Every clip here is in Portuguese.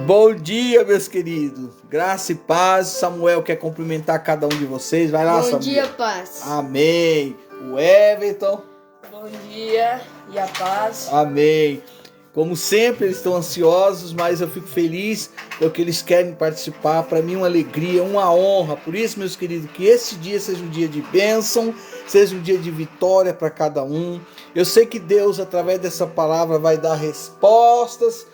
Bom dia, meus queridos. Graça e paz. Samuel quer cumprimentar cada um de vocês. Vai lá, Samuel. Bom dia, paz. Amém. O Everton. Bom dia e a paz. Amém. Como sempre, eles estão ansiosos, mas eu fico feliz porque eles querem participar. Para mim, uma alegria, uma honra. Por isso, meus queridos, que esse dia seja um dia de bênção, seja um dia de vitória para cada um. Eu sei que Deus, através dessa palavra, vai dar respostas.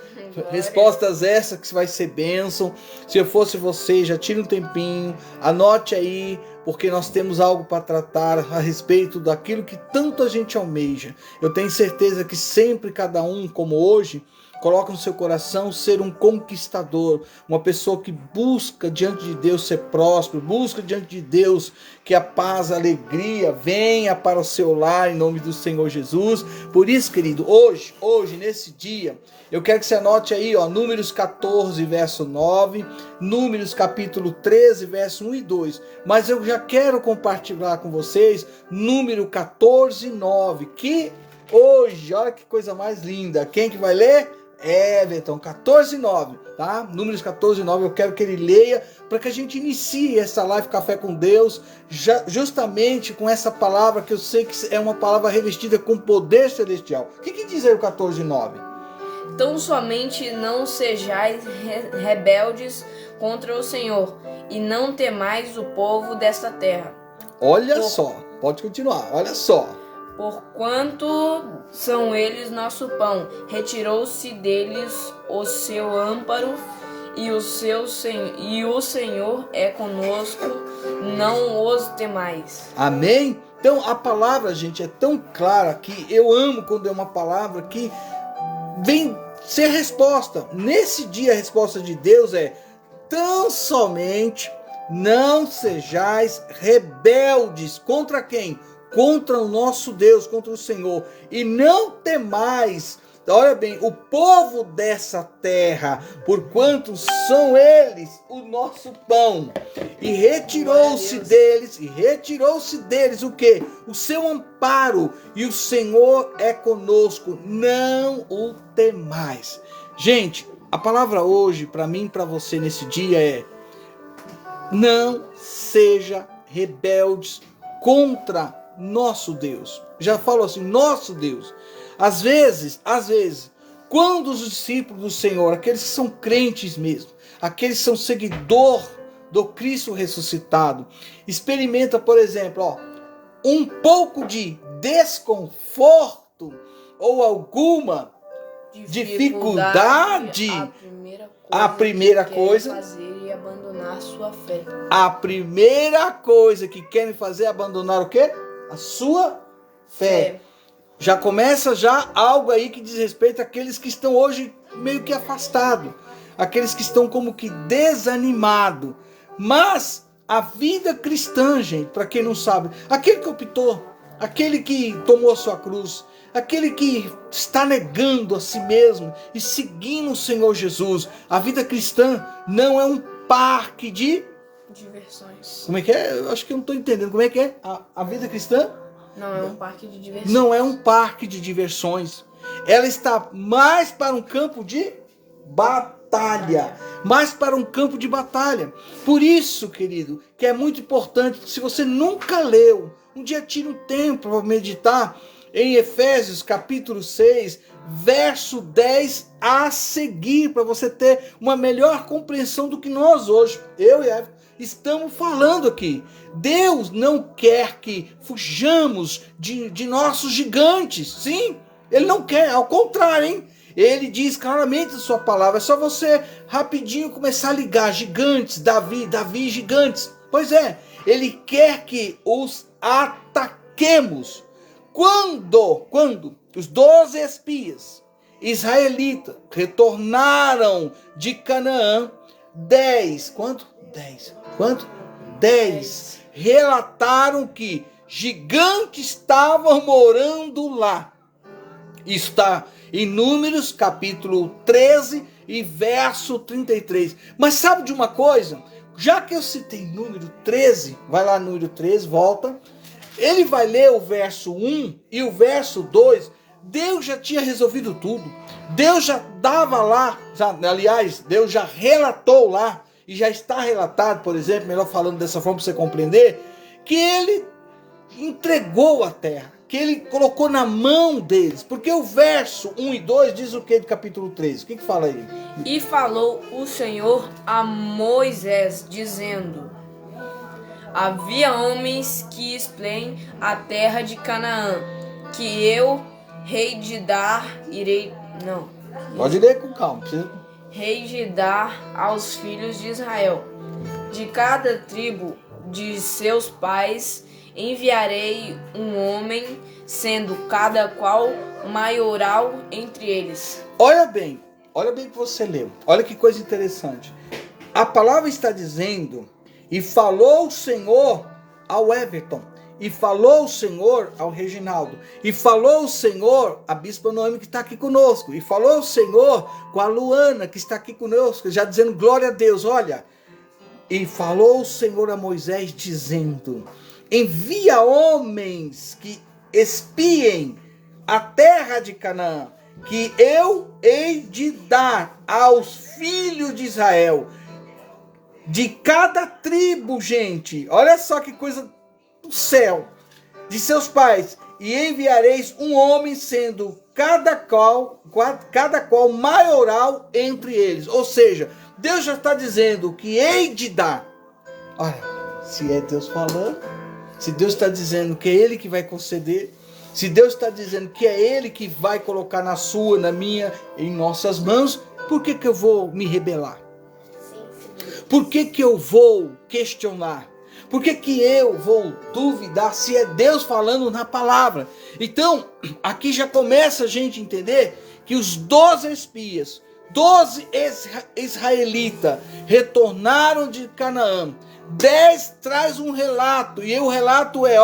Respostas essas que vai ser bênção. Se eu fosse você, já tire um tempinho, anote aí, porque nós temos algo para tratar a respeito daquilo que tanto a gente almeja. Eu tenho certeza que sempre cada um, como hoje, coloca no seu coração ser um conquistador, uma pessoa que busca diante de Deus ser próspero, busca diante de Deus que a paz, a alegria venha para o seu lar em nome do Senhor Jesus. Por isso, querido, hoje, nesse dia, eu quero que você anote aí, Números 14, verso 9, Números capítulo 13, verso 1 e 2. Mas eu já quero compartilhar com vocês Número 14, 9, que hoje, olha que coisa mais linda. Quem que vai ler? Everton, 14:9, tá? Números 14:9, eu quero que ele leia para que a gente inicie essa live Café com Deus, justamente com essa palavra que eu sei que é uma palavra revestida com poder celestial. O que diz aí o 14:9? Então somente não sejais rebeldes contra o Senhor, e não temais o povo desta terra. Olha só, pode continuar, olha só. Porquanto são eles nosso pão, retirou-se deles o seu amparo, e o Senhor é conosco, não os temais. Amém? Então a palavra, gente, é tão clara que eu amo quando é uma palavra que vem ser resposta. Nesse dia a resposta de Deus é: tão somente não sejais rebeldes. Contra quem? Contra o nosso Deus, contra o Senhor. E não temais, olha bem, o povo dessa terra, porquanto são eles o nosso pão. E retirou-se deles o quê? O seu amparo. E o Senhor é conosco. Não o temais. Gente, a palavra hoje, para mim e para você nesse dia é: não seja rebeldes contra nosso Deus. Já falo assim, nosso Deus. Às vezes, quando os discípulos do Senhor, aqueles que são crentes mesmo, aqueles que são seguidor do Cristo ressuscitado, experimenta, por exemplo, um pouco de desconforto ou alguma dificuldade, a primeira coisa fazer é abandonar sua fé. A primeira coisa que querem fazer é abandonar o quê? A sua fé. Já começa algo aí que diz respeito àqueles que estão hoje meio que afastados, aqueles que estão como que desanimados. Mas a vida cristã, gente, para quem não sabe, aquele que optou, aquele que tomou a sua cruz, aquele que está negando a si mesmo e seguindo o Senhor Jesus, a vida cristã não é um parque de diversões. Como é que é? Eu acho que eu não estou entendendo. Como é que é? A vida cristã? Não é um parque de diversões. Não é um parque de diversões. Ela está mais para um campo de batalha. Mais para um campo de batalha. Por isso, querido, que é muito importante, se você nunca leu, um dia tire um tempo para meditar em Efésios capítulo 6, verso 10 a seguir, para você ter uma melhor compreensão do que nós hoje, eu e Eva, estamos falando aqui. Deus não quer que fujamos de nossos gigantes. Sim, Ele não quer, ao contrário, hein? Ele diz claramente a sua palavra. É só você rapidinho começar a ligar gigantes, Davi, gigantes. Pois é, Ele quer que os ataquemos. Quando os 12 espias israelitas retornaram de Canaã, 10, quanto? 10 relataram que gigantes estavam morando lá. Está em Números capítulo 13 e verso 33. Mas sabe de uma coisa? Já que eu citei número 13, vai lá no número 13, volta. Ele vai ler o verso 1 e o verso 2 Deus já tinha resolvido tudo. Deus já dava lá, aliás, Deus já relatou lá, e já está relatado, por exemplo, melhor falando dessa forma para você compreender, que ele entregou a terra, que ele colocou na mão deles. Porque o verso 1 e 2 diz o que do capítulo 13? O que fala aí? E falou o Senhor a Moisés, dizendo: havia homens que espleem a terra de Canaã, que eu, rei de dar, irei... Não. Pode ler com calma. Rei de dar aos filhos de Israel. De cada tribo de seus pais enviarei um homem, sendo cada qual maioral entre eles. Olha bem o que você leu. Olha que coisa interessante. A palavra está dizendo: e falou o Senhor ao Everton, e falou o Senhor ao Reginaldo, e falou o Senhor à Bispa Noemi, que está aqui conosco, e falou o Senhor com a Luana, que está aqui conosco, já dizendo glória a Deus. Olha, e falou o Senhor a Moisés, dizendo: envia homens que espiem a terra de Canaã, que eu hei de dar aos filhos de Israel, de cada tribo, gente, olha só que coisa do céu, de seus pais, e enviareis um homem, sendo cada qual maioral entre eles. Ou seja, Deus já está dizendo que hei de dar. Olha, se é Deus falando, se Deus está dizendo que é Ele que vai conceder, se Deus está dizendo que é Ele que vai colocar na sua, na minha, em nossas mãos, por que eu vou me rebelar? Por que eu vou questionar? Por que eu vou duvidar se é Deus falando na palavra? Então, aqui já começa a gente entender que os 12 espias, 12 israelitas retornaram de Canaã. 10 traz um relato, e o relato é,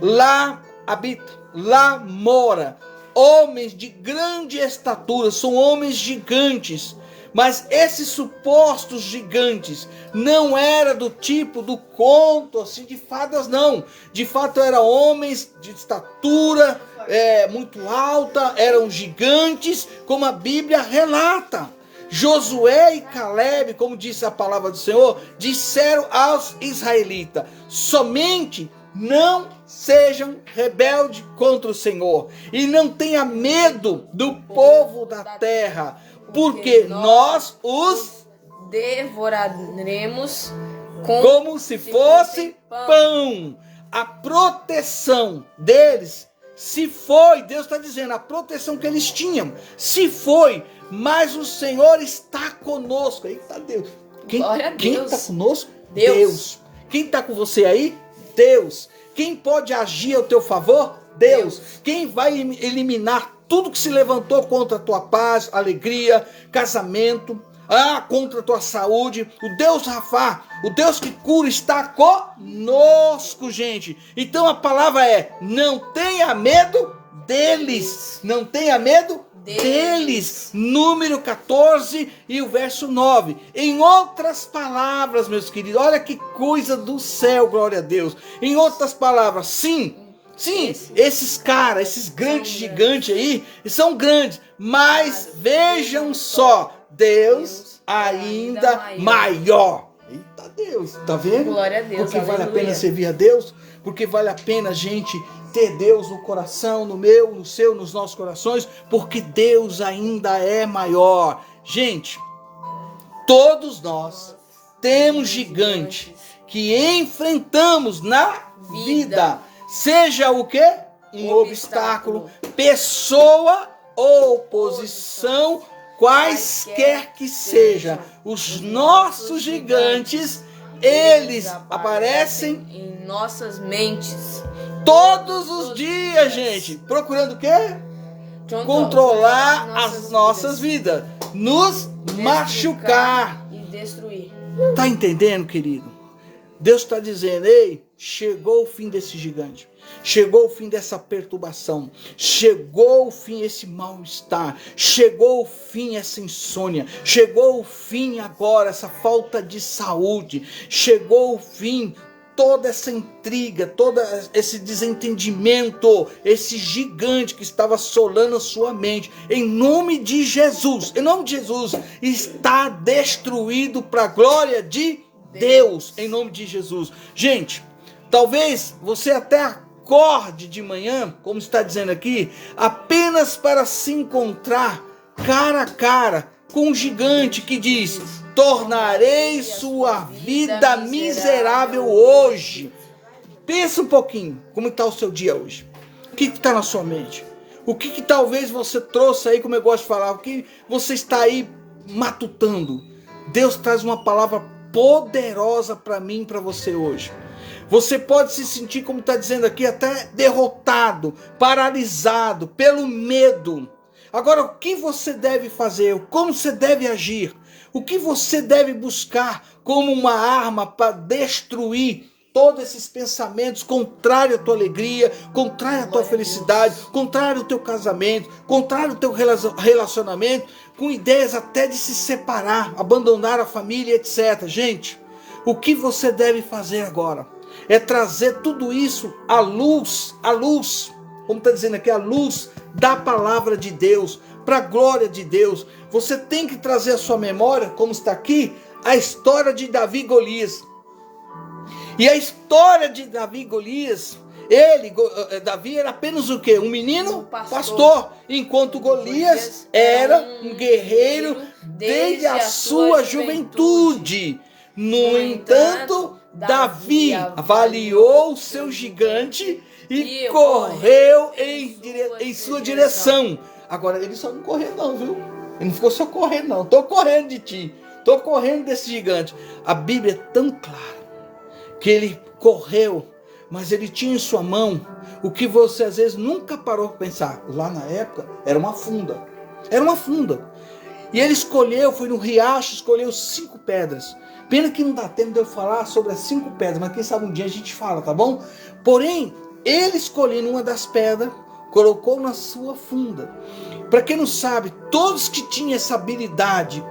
lá habita, lá mora homens de grande estatura, são homens gigantes. Mas esses supostos gigantes não era do tipo do conto assim de fadas, não. De fato eram homens de estatura muito alta, eram gigantes, como a Bíblia relata. Josué e Caleb, como disse a palavra do Senhor, disseram aos israelitas: somente não sejam rebeldes contra o Senhor, e não tenha medo do povo da terra, porque nós os devoraremos como se fosse pão. A proteção deles se foi, Deus está dizendo, a proteção que eles tinham se foi, mas o Senhor está conosco. Eita Deus. Quem está conosco? Deus. Quem está com você aí? Deus. Quem pode agir ao teu favor? Deus. Quem vai eliminar tudo que se levantou contra a tua paz, alegria, casamento, contra a tua saúde? O Deus Rafá, o Deus que cura, está conosco, gente. Então a palavra é: não tenha medo deles. Não tenha medo deles. Número 14 e o verso 9. Em outras palavras, meus queridos, olha que coisa do céu, glória a Deus. Em outras palavras, sim, esses caras, esses grandes gigantes aí, são grandes, mas vejam só, Deus ainda maior. Eita Deus, tá vendo? Glória a Deus. Porque vale a pena servir a Deus, porque vale a pena a gente ter Deus no coração, no meu, no seu, nos nossos corações, porque Deus ainda é maior. Gente, todos nós temos gigantes que enfrentamos na vida. Seja o quê? Um obstáculo, pessoa ou posição, quaisquer que seja. Os nossos gigantes, eles aparecem em nossas mentes todos os dias, gente. Procurando o quê? Controlar as nossas vidas. Nos machucar e destruir. Tá entendendo, querido? Deus está dizendo: ei, chegou o fim desse gigante, chegou o fim dessa perturbação, chegou o fim esse mal-estar, chegou o fim essa insônia, chegou o fim agora essa falta de saúde, chegou o fim toda essa intriga, todo esse desentendimento, esse gigante que estava assolando a sua mente, em nome de Jesus, está destruído para a glória de Deus, em nome de Jesus. Gente, talvez você até acorde de manhã, como está dizendo aqui, apenas para se encontrar cara a cara com um gigante que diz: tornarei sua vida miserável hoje. Pensa um pouquinho, como está o seu dia hoje? O que está na sua mente? O que talvez você trouxe aí, como eu gosto de falar, o que você está aí matutando? Deus traz uma palavra poderosa para mim e para você hoje. Você pode se sentir, como está dizendo aqui, até derrotado, paralisado pelo medo. Agora, o que você deve fazer? Como você deve agir? O que você deve buscar como uma arma para destruir todos esses pensamentos contrários à tua alegria, contrários à tua felicidade, contrário ao teu casamento, contrário ao teu relacionamento, com ideias até de se separar, abandonar a família, etc. Gente, o que você deve fazer agora é trazer tudo isso à luz, como está dizendo aqui, à luz da palavra de Deus, para a glória de Deus. Você tem que trazer à sua memória, como está aqui, a história de Davi e Golias. E a história de Davi e Golias, Davi era apenas o quê? Um menino? Pastor. Enquanto Golias era um guerreiro desde a sua juventude. No entanto, Davi avaliou o seu gigante e correu em sua direção. Agora, ele só não correu não, viu? Ele não ficou só correndo não. Estou correndo de ti. Estou correndo desse gigante. A Bíblia é tão clara que ele correu, mas ele tinha em sua mão o que você às vezes nunca parou para pensar. Lá na época, era uma funda. Era uma funda. E ele escolheu, foi no riacho, escolheu 5 pedras. Pena que não dá tempo de eu falar sobre as 5 pedras, mas quem sabe um dia a gente fala, tá bom? Porém, ele escolhendo uma das pedras, colocou na sua funda. Para quem não sabe, todos que tinham essa habilidade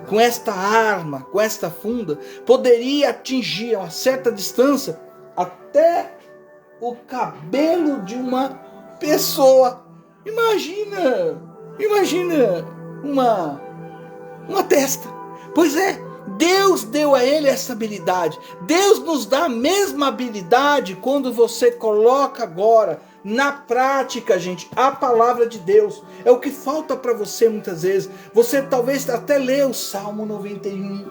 com esta arma, com esta funda, poderia atingir a uma certa distância até o cabelo de uma pessoa. Imagina uma testa. Pois é, Deus deu a ele essa habilidade. Deus nos dá a mesma habilidade quando você coloca agora na prática, gente, a palavra de Deus. É o que falta para você muitas vezes. Você talvez até lê o Salmo 91,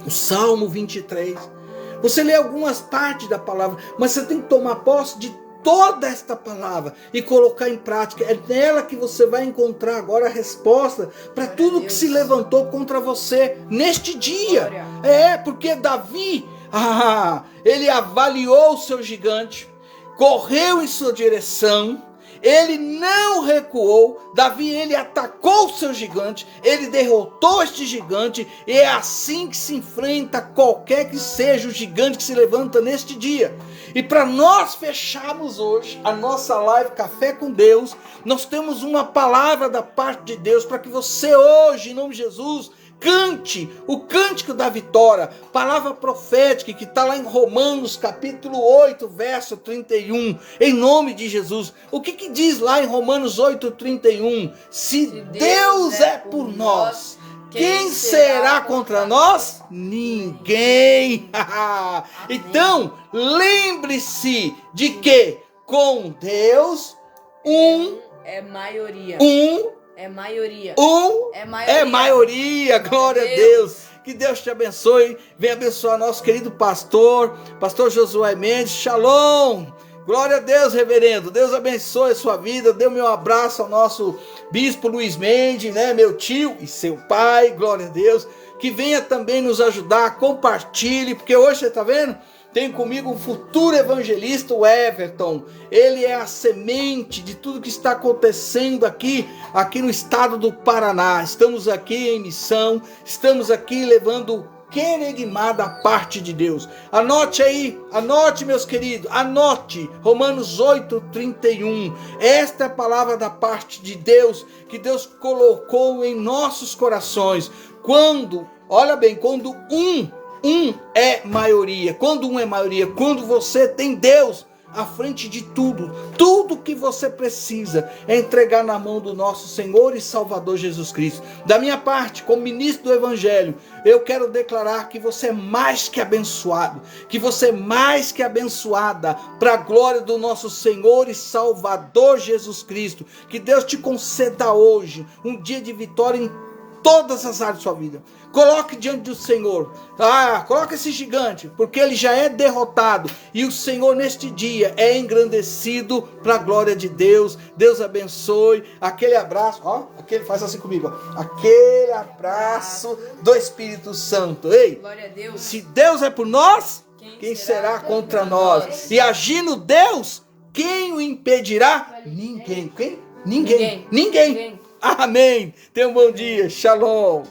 o Salmo 23. Você lê algumas partes da palavra, mas você tem que tomar posse de toda esta palavra e colocar em prática. É nela que você vai encontrar agora a resposta para tudo que se levantou contra você neste dia. Porque Davi, ele avaliou o seu gigante, correu em sua direção, ele não recuou. Davi, ele atacou o seu gigante, ele derrotou este gigante, e é assim que se enfrenta qualquer que seja o gigante que se levanta neste dia. E para nós fecharmos hoje a nossa live Café com Deus, nós temos uma palavra da parte de Deus para que você hoje, em nome de Jesus, cante o cântico da vitória, palavra profética que está lá em Romanos capítulo 8, verso 31, em nome de Jesus. O que diz lá em Romanos 8, 31? Se Deus é por nós, quem será contra nós? Ninguém. Então, lembre-se de que com Deus, é maioria. É maioria. Glória a Deus. Que Deus te abençoe. Venha abençoar nosso querido pastor Josué Mendes. Shalom. Glória a Deus, reverendo. Deus abençoe a sua vida. Dê o meu abraço ao nosso bispo Luiz Mendes, né? Meu tio e seu pai. Glória a Deus. Que venha também nos ajudar. Compartilhe, porque hoje, você está vendo? Tem comigo um futuro evangelista, o Everton. Ele é a semente de tudo que está acontecendo aqui no estado do Paraná. Estamos aqui em missão, estamos aqui levando querigmá da parte de Deus. Anote aí, anote, meus queridos, anote Romanos 8, 31. Esta é a palavra da parte de Deus, que Deus colocou em nossos corações. Olha bem, quando um um é maioria. Quando um é maioria, quando você tem Deus à frente de tudo, tudo que você precisa é entregar na mão do nosso Senhor e Salvador Jesus Cristo. Da minha parte, como ministro do Evangelho, eu quero declarar que você é mais que abençoado, que você é mais que abençoada, para a glória do nosso Senhor e Salvador Jesus Cristo. Que Deus te conceda hoje um dia de vitória em todas as áreas da sua vida. Coloque diante do Senhor. Coloque esse gigante, porque ele já é derrotado. E o Senhor neste dia é engrandecido para a glória de Deus. Deus abençoe. Aquele abraço, faz assim comigo. Aquele abraço do Espírito Santo. Ei, glória a Deus. Se Deus é por nós, quem será contra nós? E agindo Deus, quem o impedirá? Ninguém. Quem? Ninguém. Amém. Tenha um bom dia. Shalom.